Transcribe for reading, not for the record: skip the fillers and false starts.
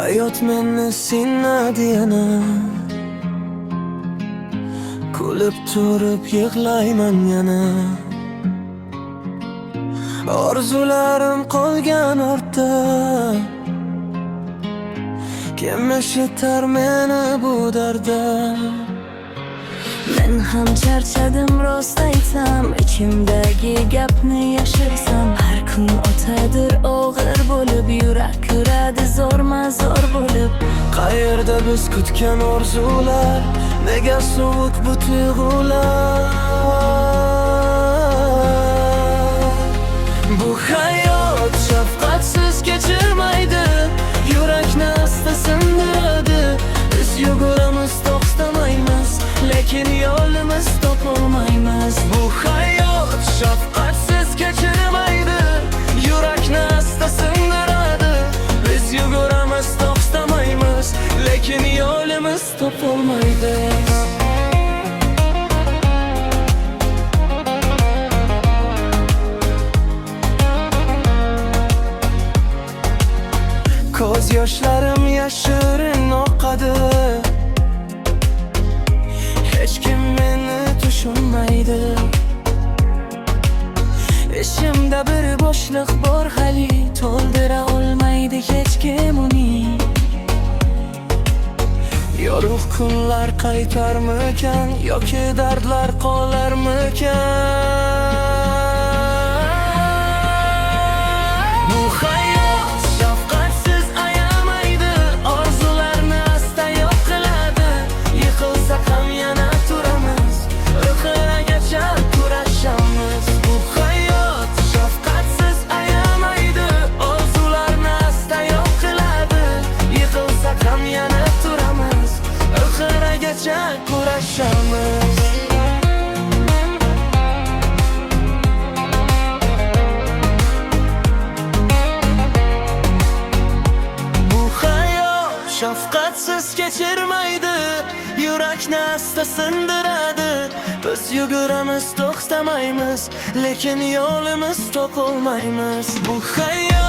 Hayot meni siynadi yana. Kulib turib yig'layman yana. Orzularim qolgan ortda. Kim eshitar meni bu darda? Men ham charchadim rost aytsam, ichimdagi gapni yashirsam. Har kun o'tadir og'ir bo'lib, yurak uradi zo'rma-zo'r bo'lib. Qayerda biz kutgan orzular, nega sovuq bu tuyg'ular? Bu hayot shafqatsiz kechirmaydi, yurakni asta sindiradi. Biz yuguramiz, to'xtamaymiz, lekin yo'limiz topolmaymiz. Bu hayot shafqatsiz kechirmaydi, yurakni asta sindiradi. Biz yuguramiz, to'xtamaymiz, lekin yo'limiz topolmaymiz. Ko'z yoshlarim yashirin oqadi, hech kim meni tushunmaydi. Ishimda bir bo'shliq bor, hali to'ldira olmaydi hech kim uni. Yorug' kunlar qaytarmikan, yoki dardlar qolarmikan? Bu hayot shafqatsiz ayamaydi, orzularni asta yo'q qiladi. Yiqilsak ham yana turamiz, oxirigacha kurashamiz. Bu hayot shafqatsiz ayamaydi, orzularni asta yo'q qiladi. Yiqilsak ham yana turamiz, oxirigacha kurashamiz. Shafqatsiz kechirmaydi, yurakni asta sindiradi. Biz yuguramiz, to'xtamaymiz, lekin yo'limiz topolmaymiz. Bu hayot